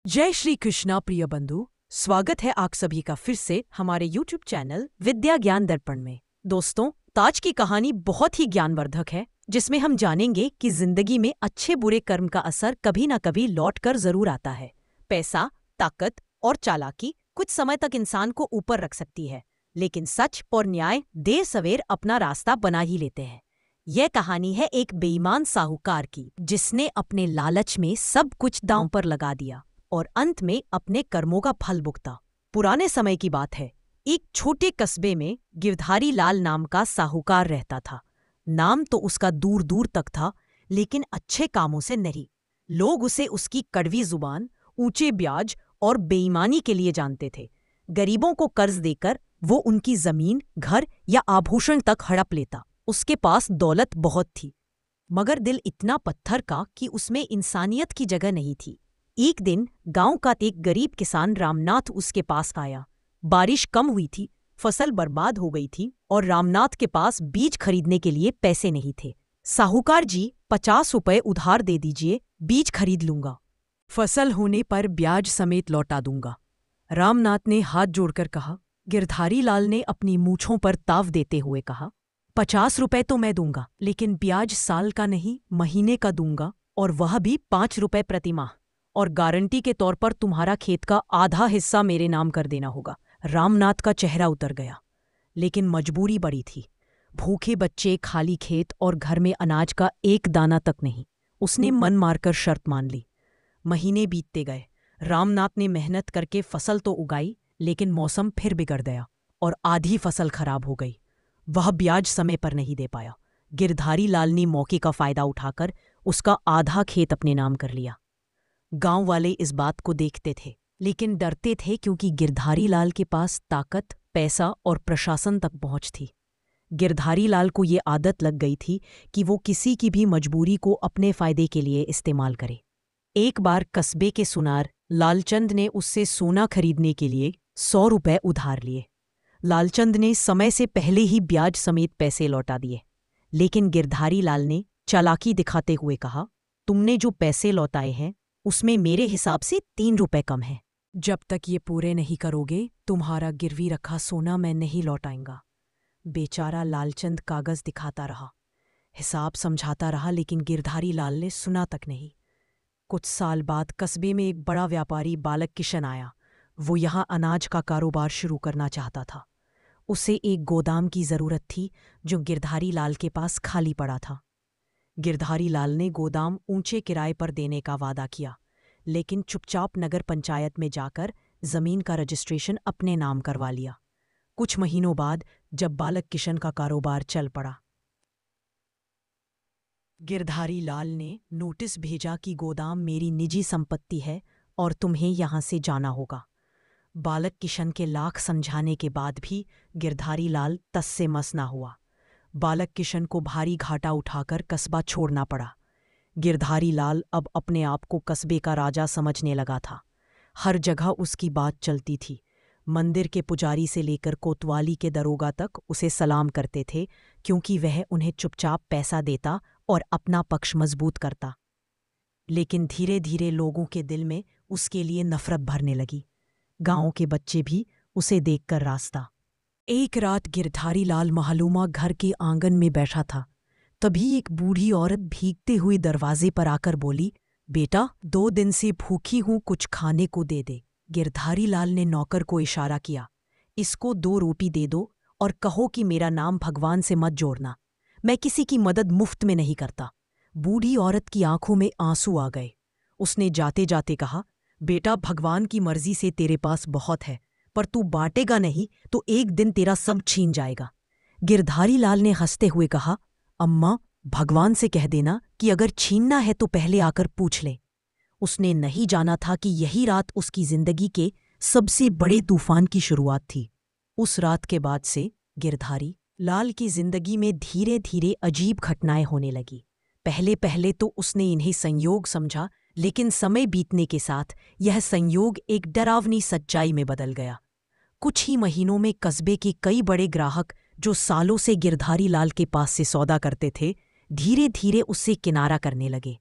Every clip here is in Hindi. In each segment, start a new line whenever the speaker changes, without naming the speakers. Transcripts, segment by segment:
जय श्री कृष्णा प्रिय बंधु, स्वागत है आप सभी का फिर से हमारे YouTube चैनल विद्या ज्ञान दर्पण में। दोस्तों, आज की कहानी बहुत ही ज्ञानवर्धक है, जिसमें हम जानेंगे कि जिंदगी में अच्छे बुरे कर्म का असर कभी न कभी लौट कर जरूर आता है। पैसा, ताकत और चालाकी कुछ समय तक इंसान को ऊपर रख सकती है, लेकिन सच और न्याय देर सवेर अपना रास्ता बना ही लेते हैं। यह कहानी है एक बेईमान साहूकार की, जिसने अपने लालच में सब कुछ दांव पर लगा दिया और अंत में अपने कर्मों का फल भुगता। पुराने समय की बात है। एक छोटे कस्बे में गिरधारी लाल नाम का साहूकार रहता था। नाम तो उसका दूर दूर तक था, लेकिन अच्छे कामों से नहीं। लोग उसे उसकी कड़वी जुबान, ऊंचे ब्याज और बेईमानी के लिए जानते थे। गरीबों को कर्ज देकर वो उनकी जमीन, घर या आभूषण तक हड़प लेता। उसके पास दौलत बहुत थी, मगर दिल इतना पत्थर का कि उसमें इंसानियत की जगह नहीं थी। एक दिन गांव का एक गरीब किसान रामनाथ उसके पास आया। बारिश कम हुई थी, फसल बर्बाद हो गई थी और रामनाथ के पास बीज खरीदने के लिए पैसे नहीं थे। साहूकार जी, 50 रुपए उधार दे दीजिए, बीज खरीद लूंगा। फसल होने पर ब्याज समेत लौटा दूंगा। रामनाथ ने हाथ जोड़कर कहा। गिरधारी लाल ने अपनी मूंछों पर ताव देते हुए कहा, 50 रुपए तो मैं दूंगा, लेकिन ब्याज साल का नहीं, महीने का दूंगा, और वह भी 5 रुपए प्रतिमाह, और गारंटी के तौर पर तुम्हारा खेत का आधा हिस्सा मेरे नाम कर देना होगा। रामनाथ का चेहरा उतर गया, लेकिन मजबूरी बड़ी थी। भूखे बच्चे, खाली खेत और घर में अनाज का एक दाना तक नहीं। उसने मन मारकर शर्त मान ली। महीने बीतते गए। रामनाथ ने मेहनत करके फसल तो उगाई, लेकिन मौसम फिर बिगड़ गया और आधी फसल खराब हो गई। वह ब्याज समय पर नहीं दे पाया। गिरधारी लाल ने मौके का फायदा उठाकर उसका आधा खेत अपने नाम कर लिया। गांव वाले इस बात को देखते थे, लेकिन डरते थे, क्योंकि गिरधारी लाल के पास ताकत, पैसा और प्रशासन तक पहुंच थी। गिरधारी लाल को ये आदत लग गई थी कि वो किसी की भी मजबूरी को अपने फायदे के लिए इस्तेमाल करे। एक बार कस्बे के सुनार लालचंद ने उससे सोना खरीदने के लिए 100 रुपए उधार लिए। लालचंद ने समय से पहले ही ब्याज समेत पैसे लौटा दिए, लेकिन गिरधारी लाल ने चालाकी दिखाते हुए कहा, तुमने जो पैसे लौटाए हैं उसमें मेरे हिसाब से 3 रुपए कम है। जब तक ये पूरे नहीं करोगे, तुम्हारा गिरवी रखा सोना मैं नहीं लौटाऊंगा। बेचारा लालचंद कागज दिखाता रहा, हिसाब समझाता रहा, लेकिन गिरधारी लाल ने सुना तक नहीं। कुछ साल बाद कस्बे में एक बड़ा व्यापारी बालक किशन आया। वो यहाँ अनाज का कारोबार शुरू करना चाहता था। उसे एक गोदाम की जरूरत थी, जो गिरधारी लाल के पास खाली पड़ा था। गिरधारी लाल ने गोदाम ऊंचे किराए पर देने का वादा किया, लेकिन चुपचाप नगर पंचायत में जाकर जमीन का रजिस्ट्रेशन अपने नाम करवा लिया। कुछ महीनों बाद जब बालक किशन का कारोबार चल पड़ा, गिरधारी लाल ने नोटिस भेजा कि गोदाम मेरी निजी संपत्ति है और तुम्हें यहां से जाना होगा। बालक किशन के लाख समझाने के बाद भी गिरधारी लाल तस से मस ना हुआ। बालक किशन को भारी घाटा उठाकर कस्बा छोड़ना पड़ा। गिरधारी लाल अब अपने आप को कस्बे का राजा समझने लगा था। हर जगह उसकी बात चलती थी। मंदिर के पुजारी से लेकर कोतवाली के दरोगा तक उसे सलाम करते थे, क्योंकि वह उन्हें चुपचाप पैसा देता और अपना पक्ष मजबूत करता। लेकिन धीरे धीरे लोगों के दिल में उसके लिए नफरत भरने लगी। गांव के बच्चे भी उसे देखकर रास्ता। एक रात गिरधारी लाल मालूमा घर के आंगन में बैठा था। तभी एक बूढ़ी औरत भीगते हुए दरवाजे पर आकर बोली, बेटा, 2 दिन से भूखी हूं, कुछ खाने को दे दे। गिरधारी लाल ने नौकर को इशारा किया, इसको 2 रोटी दे दो और कहो कि मेरा नाम भगवान से मत जोड़ना, मैं किसी की मदद मुफ्त में नहीं करता। बूढ़ी औरत की आंखों में आंसू आ गए। उसने जाते जाते कहा, बेटा, भगवान की मर्जी से तेरे पास बहुत है, पर तू बांटेगा नहीं तो एक दिन तेरा सब छीन जाएगा। गिरधारी लाल ने हंसते हुए कहा, अम्मा, भगवान से कह देना कि अगर छीनना है तो पहले आकर पूछ ले। उसने नहीं जाना था कि यही रात उसकी जिंदगी के सबसे बड़े तूफान की शुरुआत थी। उस रात के बाद से गिरधारी लाल की जिंदगी में धीरे धीरे अजीब घटनाएं होने लगी। पहले पहले तो उसने इन्हें संयोग समझा, लेकिन समय बीतने के साथ यह संयोग एक डरावनी सच्चाई में बदल गया। कुछ ही महीनों में कस्बे के कई बड़े ग्राहक, जो सालों से गिरधारी लाल के पास से सौदा करते थे, धीरे धीरे उससे किनारा करने लगे।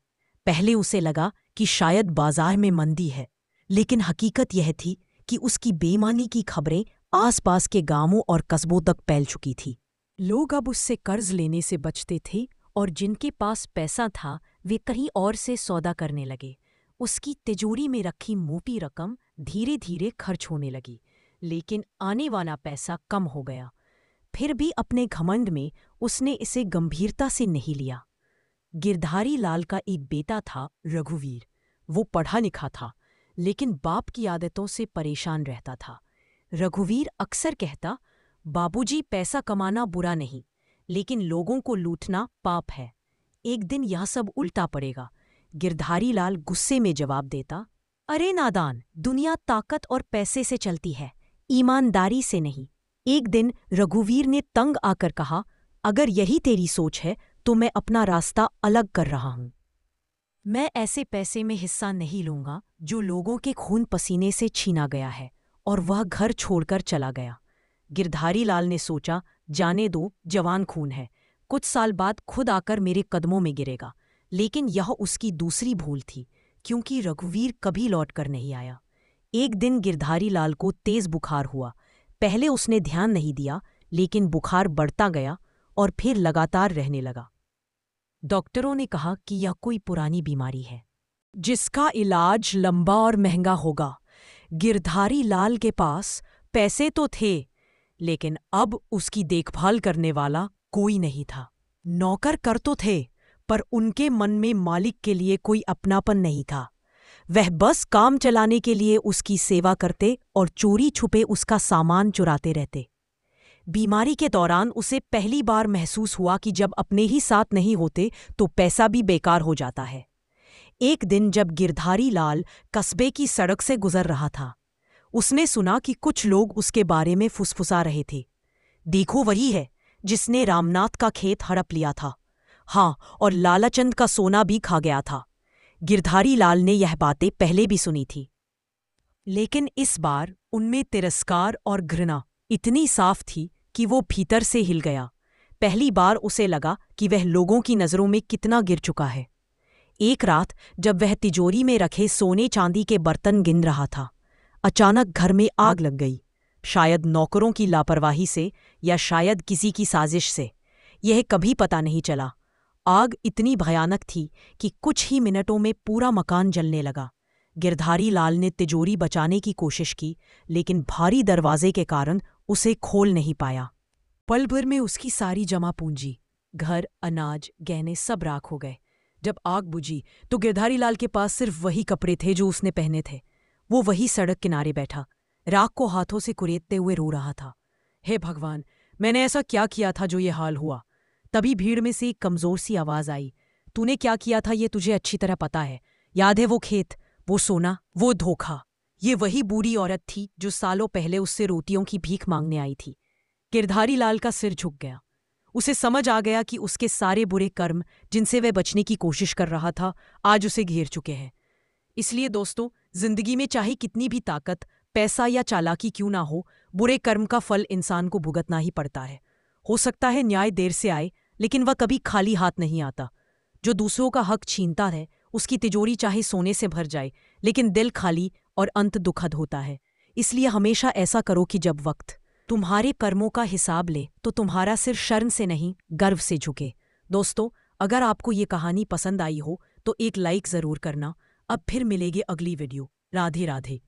पहले उसे लगा कि शायद बाजार में मंदी है, लेकिन हकीकत यह थी कि उसकी बेईमानी की खबरें आसपास के गांवों और कस्बों तक फैल चुकी थी। लोग अब उससे कर्ज लेने से बचते थे और जिनके पास पैसा था वे कहीं और से सौदा करने लगे। उसकी तिजोरी में रखी मोटी रकम धीरे धीरे खर्च होने लगी, लेकिन आने वाला पैसा कम हो गया। फिर भी अपने घमंड में उसने इसे गंभीरता से नहीं लिया। गिरधारी लाल का एक बेटा था, रघुवीर। वो पढ़ा लिखा था, लेकिन बाप की आदतों से परेशान रहता था। रघुवीर अक्सर कहता, बाबूजी, पैसा कमाना बुरा नहीं, लेकिन लोगों को लूटना पाप है। एक दिन यह सब उल्टा पड़ेगा। गिरधारी लाल गुस्से में जवाब देता, अरे नादान, दुनिया ताकत और पैसे से चलती है, ईमानदारी से नहीं। एक दिन रघुवीर ने तंग आकर कहा, अगर यही तेरी सोच है तो मैं अपना रास्ता अलग कर रहा हूं। मैं ऐसे पैसे में हिस्सा नहीं लूंगा जो लोगों के खून पसीने से छीना गया है। और वह घर छोड़कर चला गया। गिरधारी लाल ने सोचा, जाने दो, जवान खून है, कुछ साल बाद खुद आकर मेरे कदमों में गिरेगा। लेकिन यह उसकी दूसरी भूल थी, क्योंकि रघुवीर कभी लौट कर नहीं आया। एक दिन गिरधारी लाल को तेज बुखार हुआ। पहले उसने ध्यान नहीं दिया, लेकिन बुखार बढ़ता गया और फिर लगातार रहने लगा। डॉक्टरों ने कहा कि यह कोई पुरानी बीमारी है, जिसका इलाज लंबा और महंगा होगा। गिरधारी लाल के पास पैसे तो थे, लेकिन अब उसकी देखभाल करने वाला कोई नहीं था। नौकर कर तो थे, पर उनके मन में मालिक के लिए कोई अपनापन नहीं था। वह बस काम चलाने के लिए उसकी सेवा करते और चोरी छुपे उसका सामान चुराते रहते। बीमारी के दौरान उसे पहली बार महसूस हुआ कि जब अपने ही साथ नहीं होते तो पैसा भी बेकार हो जाता है। एक दिन जब गिरधारी लाल कस्बे की सड़क से गुजर रहा था, उसने सुना कि कुछ लोग उसके बारे में फुसफुसा रहे थे। देखो, वही है जिसने रामनाथ का खेत हड़प लिया था। हाँ, और लालाचंद का सोना भी खा गया था। गिरधारी लाल ने यह बातें पहले भी सुनी थी, लेकिन इस बार उनमें तिरस्कार और घृणा इतनी साफ थी कि वो भीतर से हिल गया। पहली बार उसे लगा कि वह लोगों की नज़रों में कितना गिर चुका है। एक रात जब वह तिजोरी में रखे सोने चांदी के बर्तन गिन रहा था, अचानक घर में आग लग गई। शायद नौकरों की लापरवाही से या शायद किसी की साजिश से, यह कभी पता नहीं चला। आग इतनी भयानक थी कि कुछ ही मिनटों में पूरा मकान जलने लगा। गिरधारी लाल ने तिजोरी बचाने की कोशिश की, लेकिन भारी दरवाजे के कारण उसे खोल नहीं पाया। पल भर में उसकी सारी जमा पूंजी, घर, अनाज, गहने सब राख हो गए। जब आग बुझी तो गिरधारी लाल के पास सिर्फ वही कपड़े थे जो उसने पहने थे। वो वही सड़क किनारे बैठा, राख को हाथों से कुरेदते हुए रो रहा था। हे भगवान, मैंने ऐसा क्या किया था जो ये हाल हुआ? तभी भीड़ में से एक कमजोर सी आवाज आई, तूने क्या किया था ये तुझे अच्छी तरह पता है। याद है वो खेत, वो सोना, वो धोखा। ये वही बूढ़ी औरत थी जो सालों पहले उससे रोटियों की भीख मांगने आई थी। गिरधारी लाल का सिर झुक गया। उसे समझ आ गया कि उसके सारे बुरे कर्म जिनसे वह बचने की कोशिश कर रहा था, आज उसे घेर चुके हैं। इसलिए दोस्तों, जिंदगी में चाहे कितनी भी ताकत, पैसा या चालाकी क्यों ना हो, बुरे कर्म का फल इंसान को भुगतना ही पड़ता है। हो सकता है न्याय देर से आए, लेकिन वह कभी खाली हाथ नहीं आता। जो दूसरों का हक छीनता है, उसकी तिजोरी चाहे सोने से भर जाए, लेकिन दिल खाली और अंत दुखद होता है। इसलिए हमेशा ऐसा करो कि जब वक्त तुम्हारे कर्मों का हिसाब ले तो तुम्हारा सिर शर्म से नहीं, गर्व से झुके। दोस्तों, अगर आपको ये कहानी पसंद आई हो तो एक लाइक ज़रूर करना। अब फिर मिलेगी अगली वीडियो। राधे राधे।